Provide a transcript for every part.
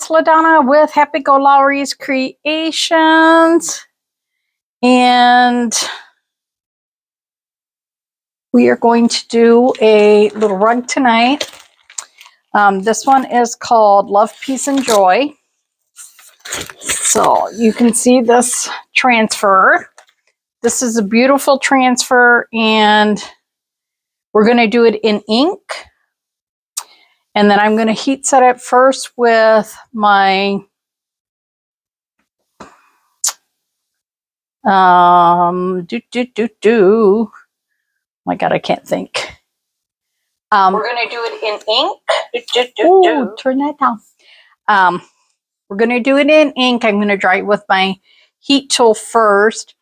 it's LaDonna with Happy-go-Lowery's Creations, and we are going to do a little rug tonight. This one is called Love, Peace, and Joy. So you can see this transfer. This is a beautiful transfer, and we're going to do it in ink. And then I'm going to heat set it first with my my God, I can't think. We're going to do it in ink. Ooh, turn that down. We're going to do it in ink. I'm going to dry it with my heat tool first.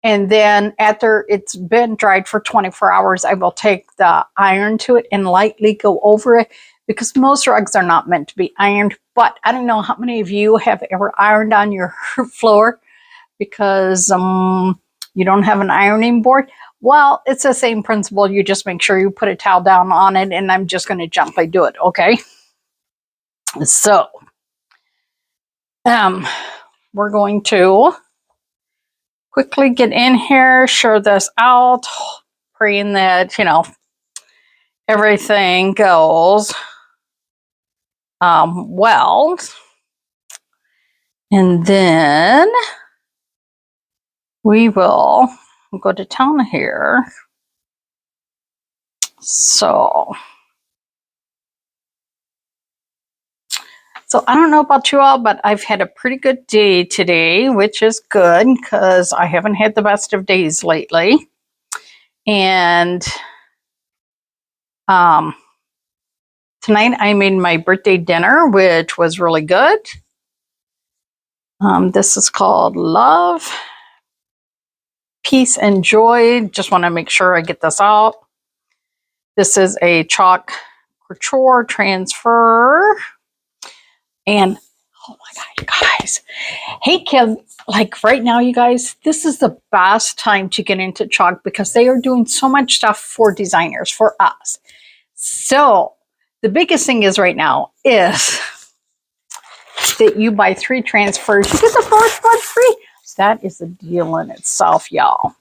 And then after it's been dried for 24 hours, I will take the iron to it and lightly go over it, because most rugs are not meant to be ironed. But I don't know how many of you have ever ironed on your floor because you don't have an ironing board. Well, it's the same principle. You just make sure you put a towel down on it, and I'm just going to gently do it, okay? So, we're going to quickly get in here, share this out, praying that, you know, everything goes well. And then we will go to town here. So I don't know about you all, but I've had a pretty good day today, which is good because I haven't had the best of days lately. And tonight I made my birthday dinner, which was really good. This is called Love, Peace, and Joy. Just want to make sure I get this out. This is a chalk couture transfer. And oh my God, you guys. Hey, Kim, like right now, you guys, this is the best time to get into chalk because they are doing so much stuff for designers, for us. So the biggest thing is right now is that you buy 3 transfers, you get the 4th one free. That is a deal in itself, y'all.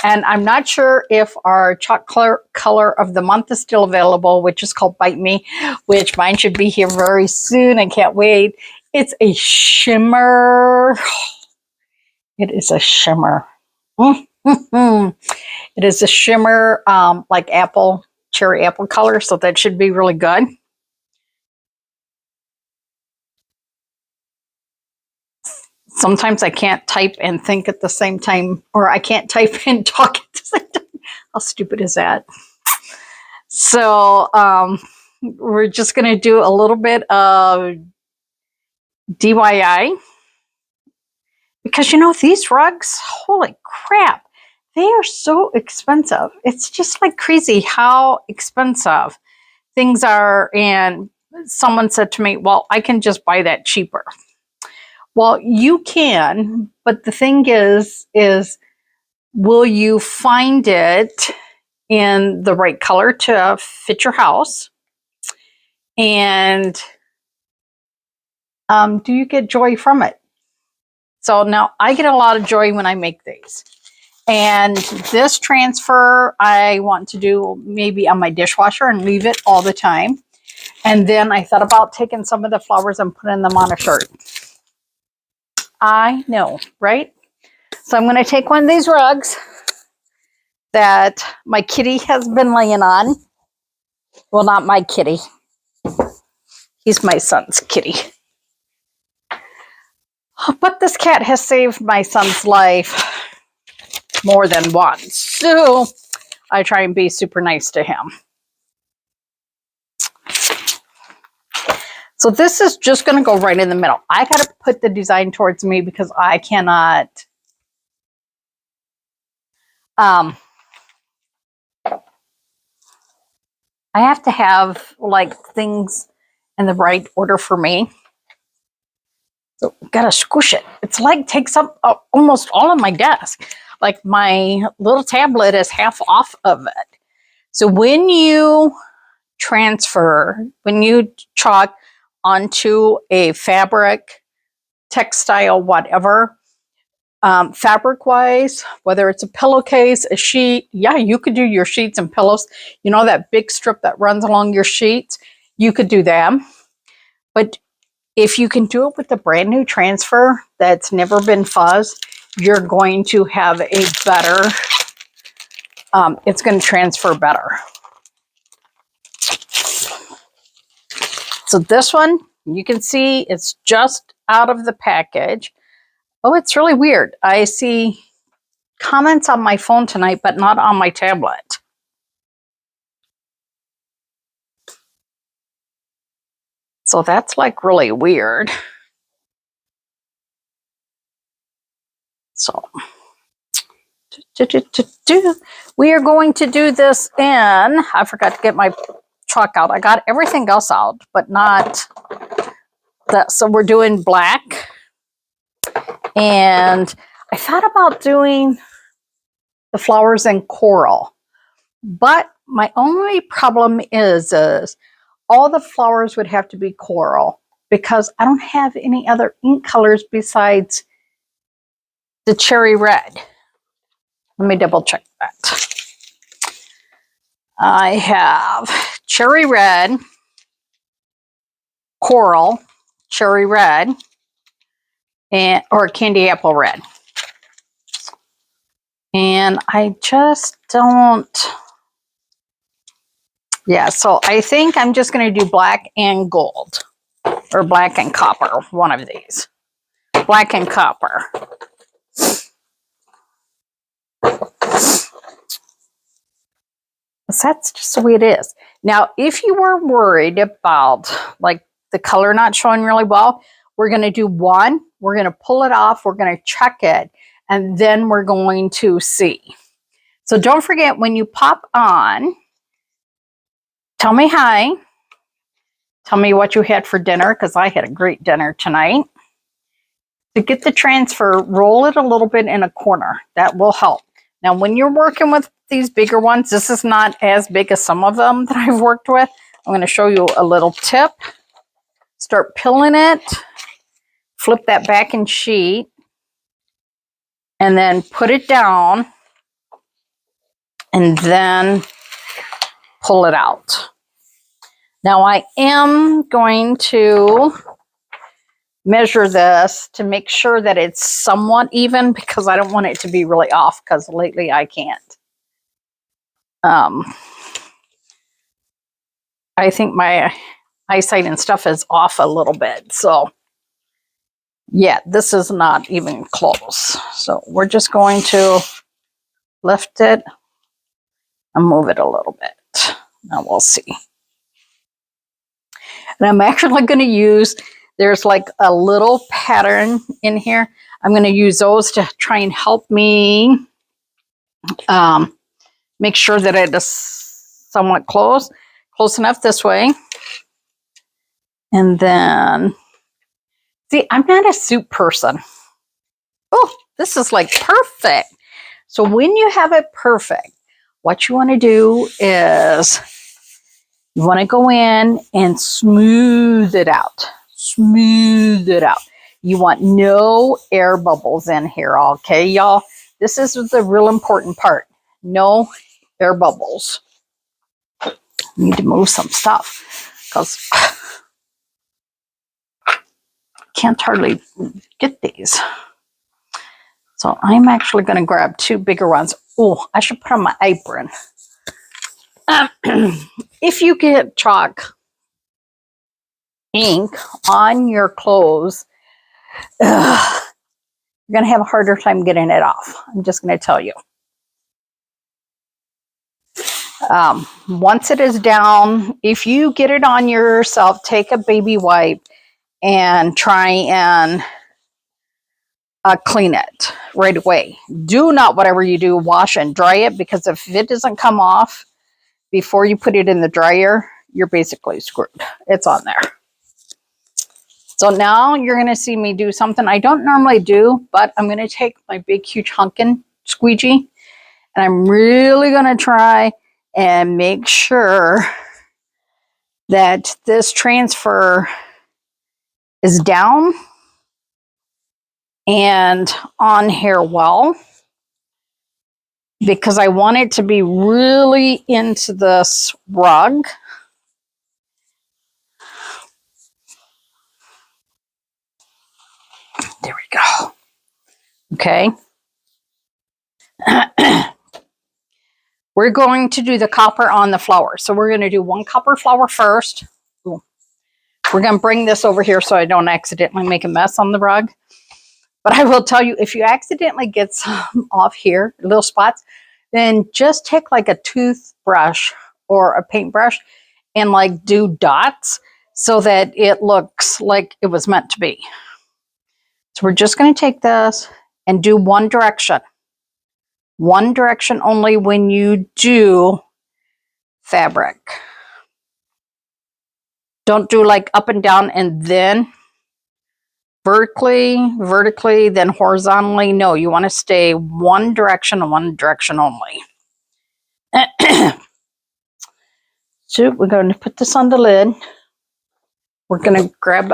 And I'm not sure if our chalk color of the month is still available, which is called Bite Me, which mine should be here very soon. I can't wait. It's a shimmer. It is a shimmer. It is a shimmer like cherry apple color, so that should be really good. Sometimes I can't type and think at the same time, or I can't type and talk at the same time. How stupid is that? So we're just going to do a little bit of DIY. Because, you know, these rugs, holy crap, they are so expensive. It's just like crazy how expensive things are. And someone said to me, well, I can just buy that cheaper. Well, you can, but the thing is will you find it in the right color to fit your house? And do you get joy from it? So now I get a lot of joy when I make these. And this transfer I want to do maybe on my dishwasher and leave it all the time. And then I thought about taking some of the flowers and putting them on a shirt. I know, right? So I'm going to take one of these rugs that my kitty has been laying on. Well, not my kitty. He's my son's kitty. But this cat has saved my son's life more than once. So I try and be super nice to him. So this is just going to go right in the middle. I got to put the design towards me because I cannot. I have to have like things in the right order for me. So got to squish it. It's like takes up almost all of my desk. Like my little tablet is half off of it. So when you transfer, when you chalk, onto a fabric, textile, whatever. Fabric wise, whether it's a pillowcase, a sheet, yeah, you could do your sheets and pillows. You know that big strip that runs along your sheets? You could do them. But if you can do it with a brand new transfer that's never been fuzzed, you're going to have a better, it's going to transfer better. So this one, you can see it's just out of the package. Oh, it's really weird. I see comments on my phone tonight, but not on my tablet. So that's like really weird. So we are going to do this in, I forgot to get my chalk out. I got everything else out, but not that. So we're doing black. And I thought about doing the flowers in coral, but my only problem is all the flowers would have to be coral because I don't have any other ink colors besides the cherry red. Let me double check that. I have cherry red, coral, cherry red, and or candy apple red. And I just don't, yeah, so I think I'm just going to do black and gold, or black and copper, one of these. Black and copper. That's just the way it is. Now, if you were worried about like the color not showing really well, we're going to do one. We're going to pull it off. We're going to check it. And then we're going to see. So don't forget, when you pop on, tell me hi. Tell me what you had for dinner, because I had a great dinner tonight. To get the transfer, roll it a little bit in a corner. That will help. Now, when you're working with these bigger ones, this is not as big as some of them that I've worked with. I'm going to show you a little tip. Start peeling it. Flip that back in sheet. And then put it down. And then pull it out. Now, I am going to measure this to make sure that it's somewhat even, because I don't want it to be really off, because lately I can't. I think my eyesight and stuff is off a little bit. So yeah, this is not even close. So we're just going to lift it and move it a little bit. Now we'll see. And I'm actually going to use, there's like a little pattern in here. I'm going to use those to try and help me make sure that it is somewhat close enough this way. And then, see, I'm not a soup person. Oh, this is like perfect. So when you have it perfect, what you want to do is you want to go in and smooth it out. Smooth it out. You want no air bubbles in here, okay, y'all? This is the real important part. No air bubbles. I need to move some stuff because I can't hardly get these. So I'm actually going to grab two bigger ones. Oh, I should put on my apron. If you get chalk ink on your clothes, you're going to have a harder time getting it off. I'm just going to tell you. Once it is down, if you get it on yourself, take a baby wipe and try and clean it right away. Do not, whatever you do, wash and dry it, because if it doesn't come off before you put it in the dryer, you're basically screwed. It's on there. So now you're going to see me do something I don't normally do, but I'm going to take my big, huge hunkin' squeegee, and I'm really going to try and make sure that this transfer is down and on here well, because I want it to be really into this rug. There we go. Okay. We're going to do the copper on the flower. So we're going to do one copper flower first. Ooh. We're going to bring this over here so I don't accidentally make a mess on the rug. But I will tell you, if you accidentally get some off here, little spots, then just take like a toothbrush or a paintbrush and like do dots so that it looks like it was meant to be. So we're just going to take this and do one direction. One direction only when you do fabric. Don't do like up and down and then vertically, then horizontally. No, you want to stay one direction and one direction only. So we're going to put this on the lid. We're going to grab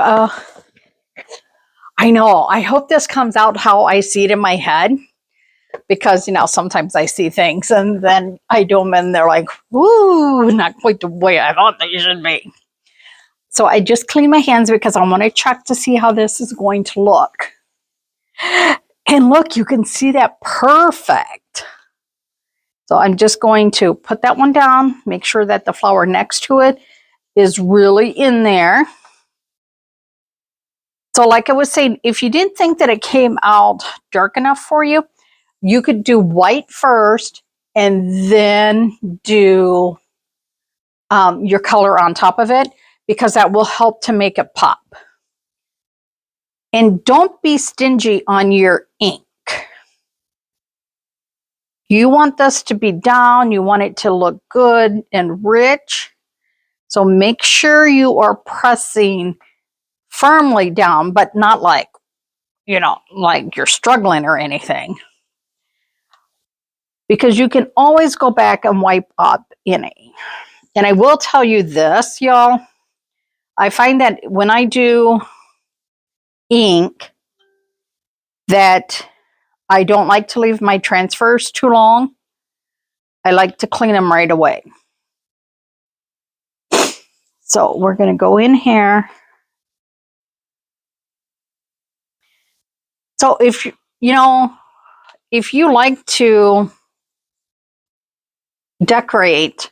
I know, I hope this comes out how I see it in my head, because, you know, sometimes I see things and then I do them and they're like, woo, not quite the way I thought they should be. So I just clean my hands because I want to check to see how this is going to look. And look, you can see that perfect. So I'm just going to put that one down, make sure that the flower next to it is really in there. So like I was saying, if you didn't think that it came out dark enough for you, you could do white first and then do your color on top of it, because that will help to make it pop. And don't be stingy on your ink. You want this to be down. You want it to look good and rich. So make sure you are pressing firmly down, but not like, you know, like you're struggling or anything. Because you can always go back and wipe up any. And I will tell you this, y'all. I find that when I do ink, that I don't like to leave my transfers too long. I like to clean them right away. So we're going to go in here. So if you like to decorate,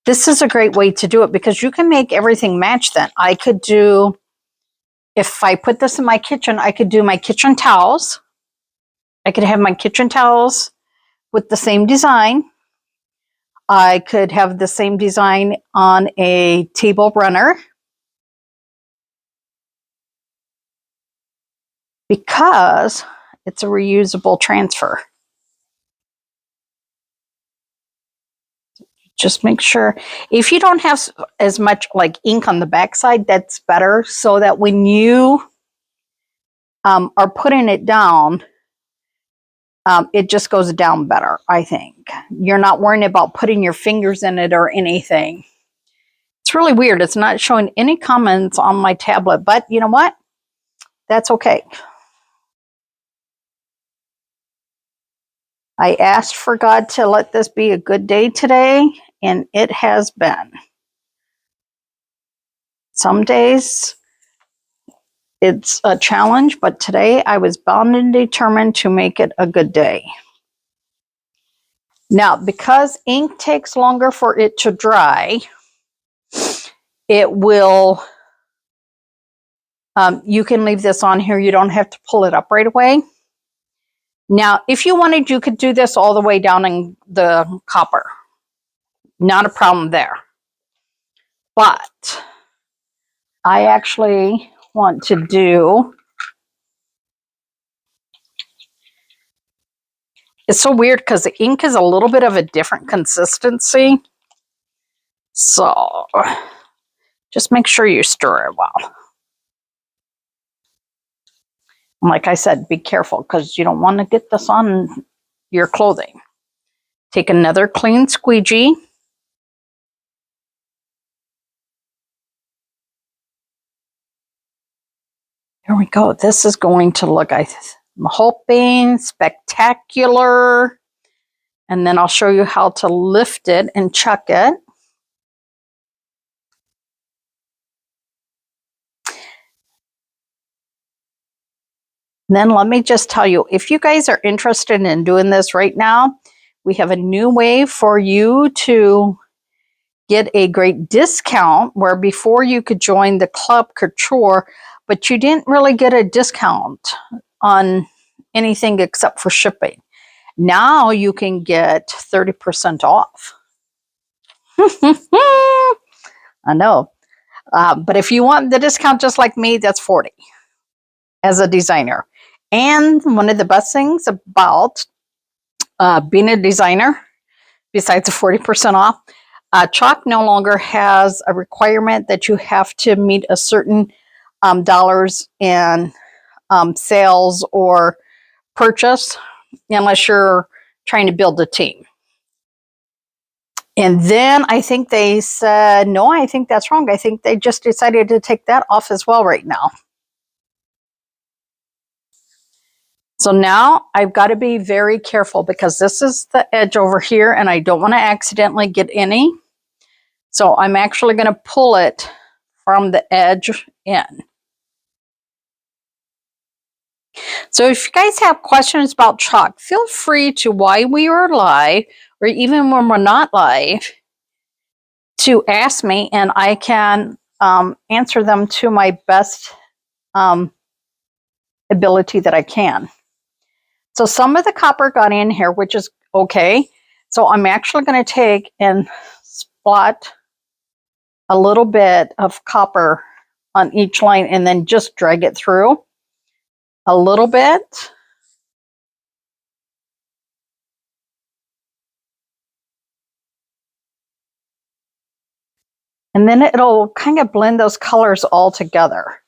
this is a great way to do it, because you can make everything match then. I could do, if I put this in my kitchen, I could do my kitchen towels. I could have my kitchen towels with the same design. I could have the same design on a table runner, because it's a reusable transfer. Just make sure, if you don't have as much like ink on the backside, that's better, so that when you are putting it down, it just goes down better, I think. You're not worrying about putting your fingers in it or anything. It's really weird. It's not showing any comments on my tablet, but you know what? That's okay. I asked for God to let this be a good day today, and it has been. Some days it's a challenge, but today I was bound and determined to make it a good day. Now, because ink takes longer for it to dry, it will, you can leave this on here. You don't have to pull it up right away. Now, if you wanted, you could do this all the way down in the copper. Not a problem there. But I actually want to do, it's so weird because the ink is a little bit of a different consistency. So just make sure you stir it well. And like I said, be careful, because you don't want to get this on your clothing. Take another clean squeegee. Here we go. This is going to look, I'm hoping, spectacular. And then I'll show you how to lift it and chuck it. Then let me just tell you, if you guys are interested in doing this right now, we have a new way for you to get a great discount, where before you could join the Club Couture, but you didn't really get a discount on anything except for shipping. Now you can get 30% off. I know. But if you want the discount just like me, that's 40 as a designer. And one of the best things about being a designer, besides the 40% off, Chalk no longer has a requirement that you have to meet a certain dollars in sales or purchase unless you're trying to build a team. And then I think they said, no, I think that's wrong. I think they just decided to take that off as well right now. So now I've got to be very careful because this is the edge over here and I don't want to accidentally get any. So I'm actually going to pull it from the edge in. So if you guys have questions about chalk, feel free to, while we are live or even when we're not live, to ask me and I can answer them to my best ability that I can. So some of the copper got in here, which is okay. So I'm actually going to take and spot a little bit of copper on each line and then just drag it through a little bit. And then it'll kind of blend those colors all together.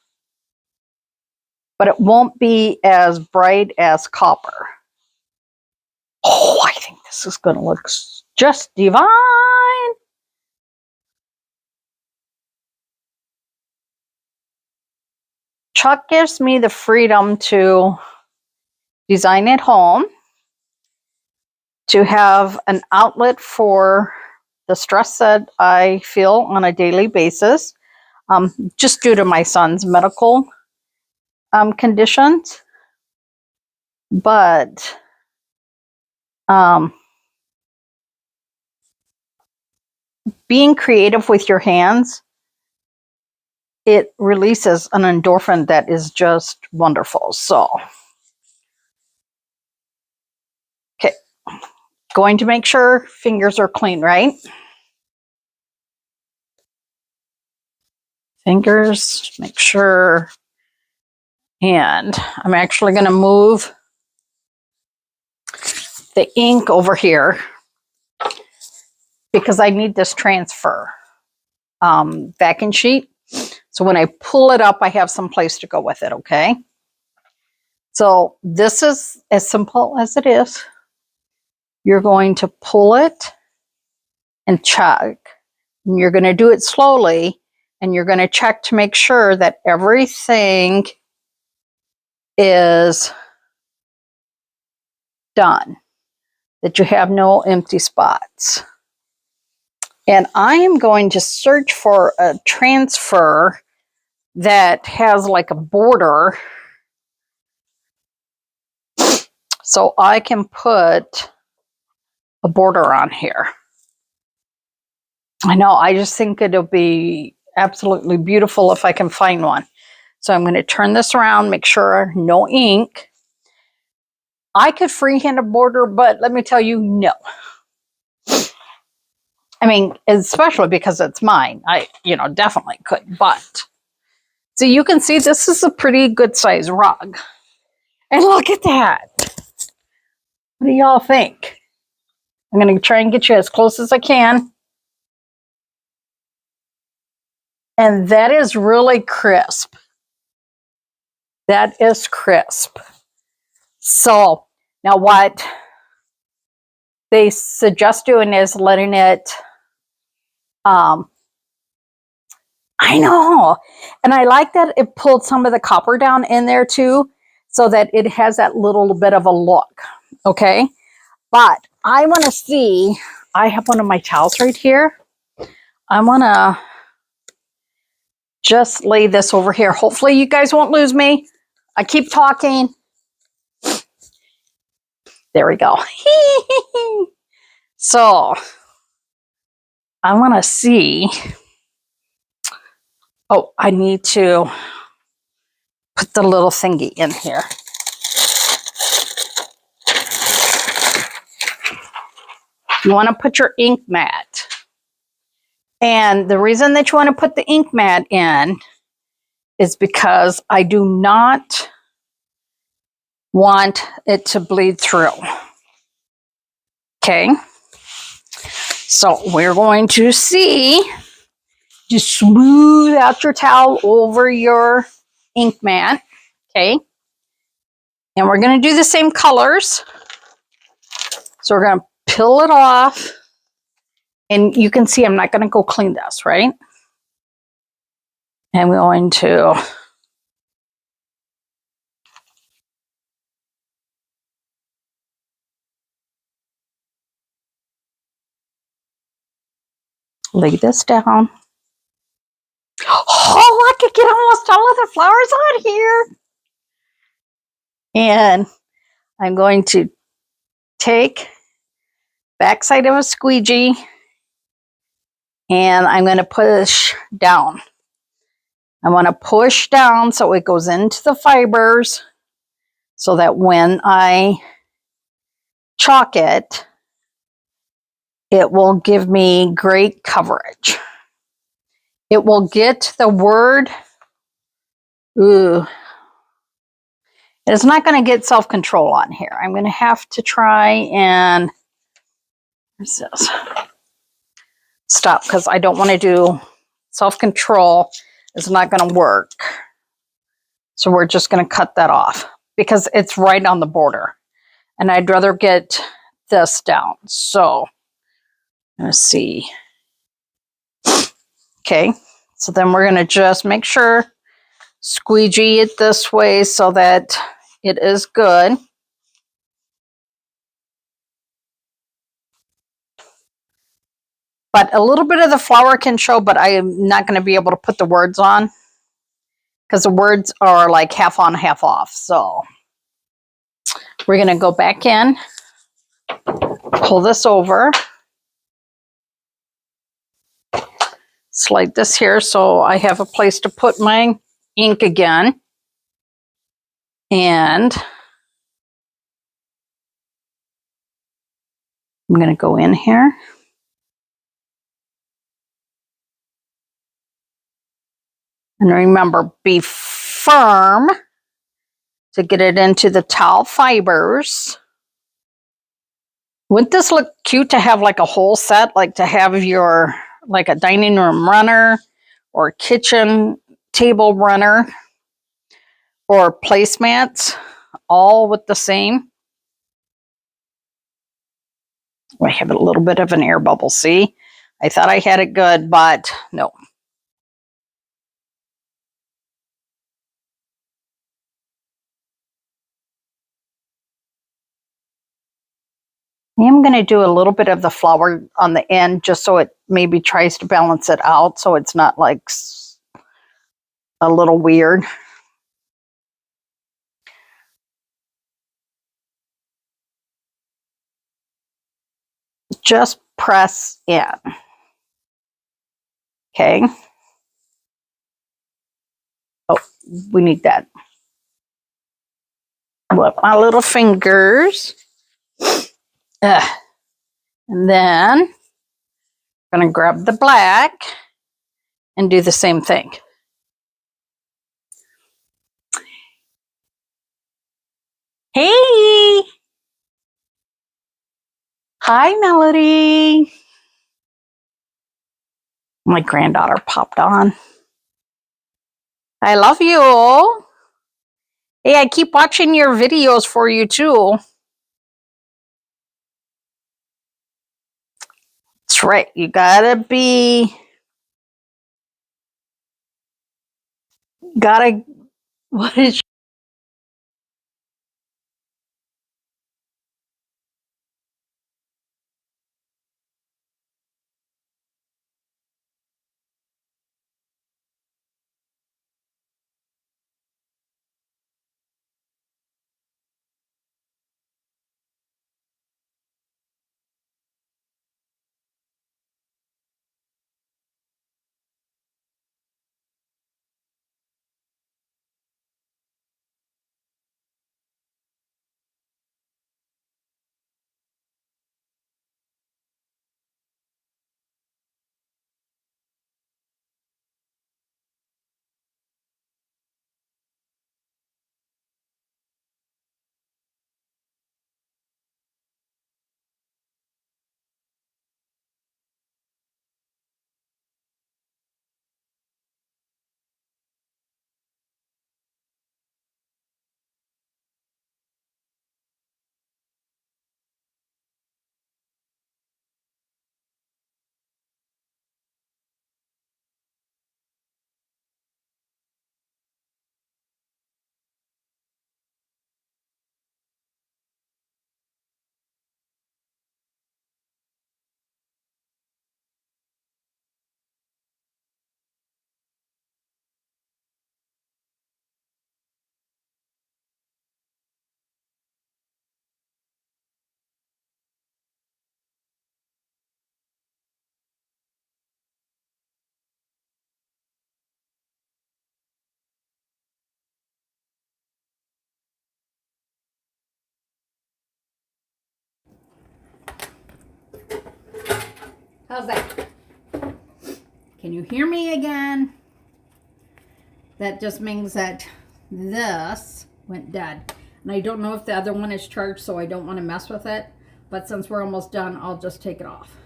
But it won't be as bright as copper. Oh, I think this is going to look just divine. Chalk gives me the freedom to design at home, to have an outlet for the stress that I feel on a daily basis, just due to my son's medical conditions. But being creative with your hands, it releases an endorphin that is just wonderful. So, okay, going to make sure fingers are clean, right? Fingers, make sure. And I'm actually going to move the ink over here because I need this transfer backing sheet. So when I pull it up, I have some place to go with it, okay? So this is as simple as it is. You're going to pull it and check. And you're going to do it slowly, and you're going to check to make sure that everything is done, that you have no empty spots. And I am going to search for a transfer that has like a border so I can put a border on here. I know, I just think it'll be absolutely beautiful if I can find one. So I'm going to turn this around, make sure no ink. I could freehand a border, but let me tell you, no. I mean, especially because it's mine. I, definitely could, but. So you can see this is a pretty good size rug. And look at that. What do y'all think? I'm going to try and get you as close as I can. And that is really crisp. That is crisp. So now what they suggest doing is letting it I know. And I like that it pulled some of the copper down in there too, so that it has that little bit of a look. Okay. But I want to see, I have one of my towels right here. I want to just lay this over here. Hopefully you guys won't lose me. I keep talking. There we go. So I want to see. Oh, I need to put the little thingy in here. You want to put your ink mat. And the reason that you want to put the ink mat in is because I do not want it to bleed through. Okay. So we're going to see, just smooth out your towel over your ink mat. Okay. And we're going to do the same colors. So we're going to peel it off. And you can see I'm not going to go clean this, right? And we're going to lay this down. Oh, I could get almost all of the flowers on here. And I'm going to take backside of a squeegee and I'm going to push down. I want to push down so it goes into the fibers so that when I chalk it, it will give me great coverage. It will get the word, ooh, it's not going to get self-control on here. I'm going to have to try and, where's this? Stop, because I don't want to do self-control. It's not going to work. So we're just going to cut that off because it's right on the border. And I'd rather get this down. So let's see. Okay. So then we're going to just make sure, squeegee it this way so that it is good. But a little bit of the flower can show, but I am not going to be able to put the words on because the words are like half on, half off. So we're going to go back in, pull this over, slide this here so I have a place to put my ink again. And I'm going to go in here. And remember, be firm to get it into the towel fibers. Wouldn't this look cute to have like a whole set, like to have your, like a dining room runner or kitchen table runner or placemats, all with the same? I have a little bit of an air bubble, see? I thought I had it good, but no. I am going to do a little bit of the flower on the end just so it maybe tries to balance it out so it's not like a little weird. Just press in. Okay. Oh, we need that. With my little fingers. And then I'm going to grab the black and do the same thing. Hey! Hi, Melody. My granddaughter popped on. I love you. Hey, I keep watching your videos for you too. That's right. You gotta be Gotta, what is how's that? Can you hear me again? That just means that this went dead. And I don't know if the other one is charged, so I don't want to mess with it. But since we're almost done, I'll just take it off.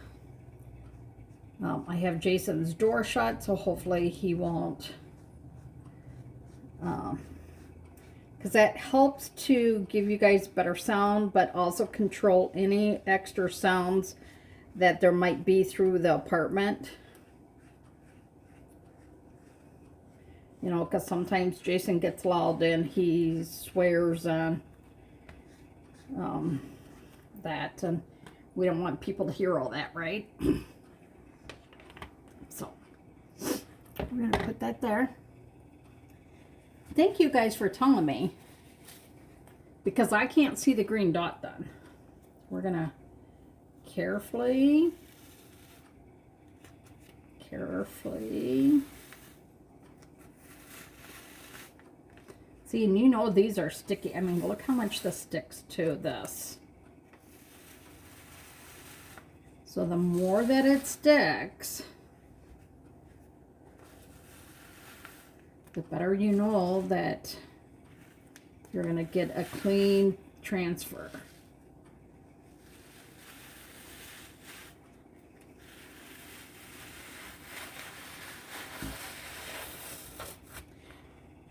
I have Jason's door shut, so hopefully he won't. Because that helps to give you guys better sound, but also control any extra sounds that there might be through the apartment. You know, because sometimes Jason gets loud and he swears on that, and we don't want people to hear all that, right? So, we're going to put that there. Thank you guys for telling me, because I can't see the green dot then. We're going to carefully. See, and you know these are sticky. I mean, look how much this sticks to this. So the more that it sticks, the better you know that you're going to get a clean transfer.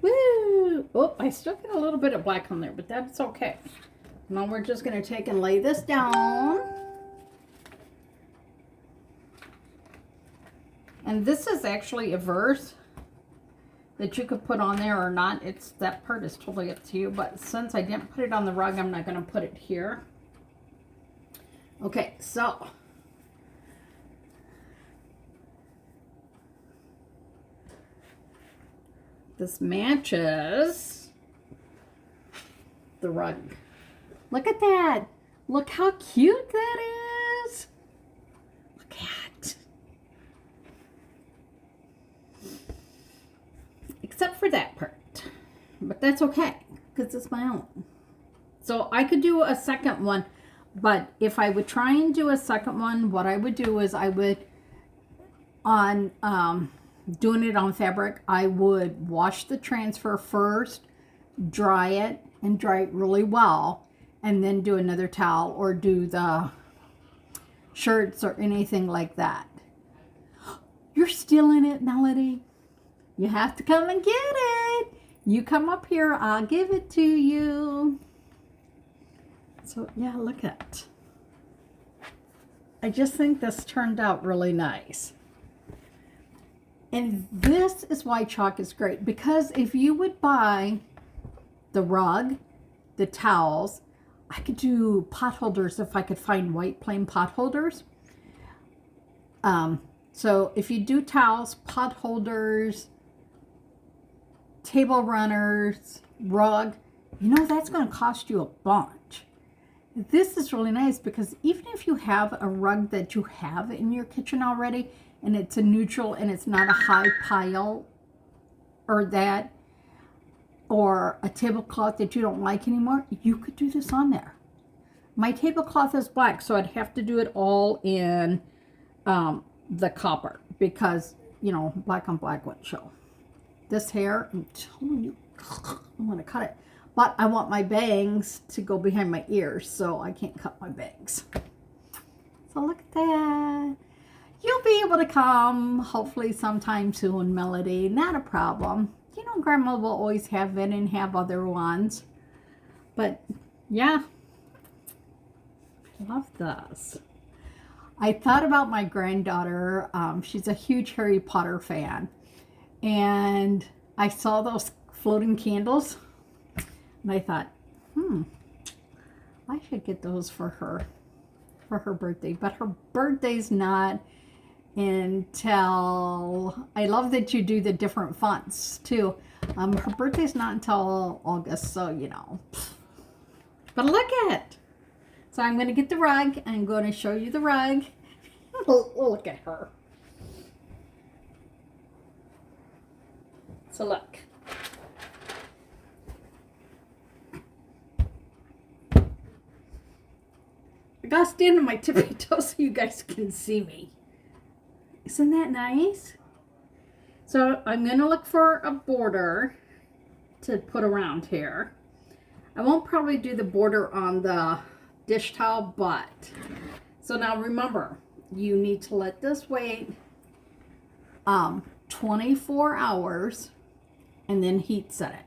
Woo! Oh, I still get a little bit of black on there, but that's okay. Now we're just going to take and lay this down. And this is actually a verse that you could put on there or not. It's, that part is totally up to you, but since I didn't put it on the rug, I'm not going to put it here. Okay, so this matches the rug. Look at that. Look how cute that is. Look at. Except for that part. But that's okay, because it's my own. So I could do a second one, but if I would try and do a second one, what I would do is I would, on doing it on fabric, I would wash the transfer first, dry it, and dry it really well, and then do another towel or do the shirts or anything like that. You're stealing it, Melody. You have to come and get it. You come up here, I'll give it to you. So yeah, look at it. I just think this turned out really nice. And this is why chalk is great, because if you would buy the rug, the towels, I could do pot holders if I could find white plain pot holders. So if you do towels, pot holders, table runners, rug, you know, that's going to cost you a bunch. This is really nice because even if you have a rug that you have in your kitchen already and it's a neutral and it's not a high pile or that, or a tablecloth that you don't like anymore, you could do this on there. My tablecloth is black, so I'd have to do it all in the copper because, you know, black on black wouldn't show. This hair, I'm telling you, I'm going to cut it. But I want my bangs to go behind my ears, so I can't cut my bangs. So look at that. You'll be able to come hopefully sometime soon, Melody. Not a problem. You know, Grandma will always have it and have other ones. But yeah, love this. I thought about my granddaughter. She's a huge Harry Potter fan. And I saw those floating candles. And I thought, I should get those for her birthday. But her birthday's not until, I love that you do the different fonts too. Her birthday's not until August, so you know. But look at it. So I'm going to get the rug. I'm going to show you the rug. Look at her. So look. I gotta stand on my tippy toes so you guys can see me. Isn't that nice? So I'm gonna look for a border to put around here. I won't probably do the border on the dish towel, but so now remember, you need to let this wait 24 hours and then heat set it.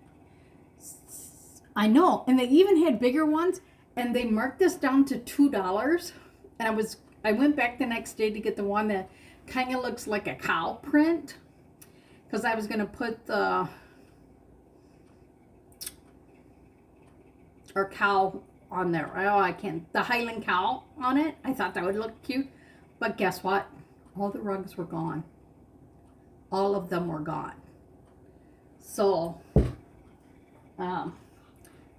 I know, and they even had bigger ones, and they marked this down to $2. And I went back the next day to get the one that kind of looks like a cow print, because I was going to put the cow on there. Oh, I can't. The Highland cow on it. I thought that would look cute. But guess what? All the rugs were gone. All of them were gone. So,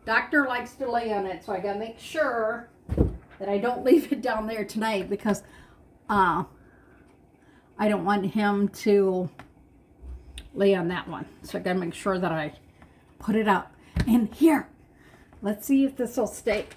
Doctor likes to lay on it, so I gotta make sure that I don't leave it down there tonight because I don't want him to lay on that one. So I gotta make sure that I put it up. And here, let's see if this will stay.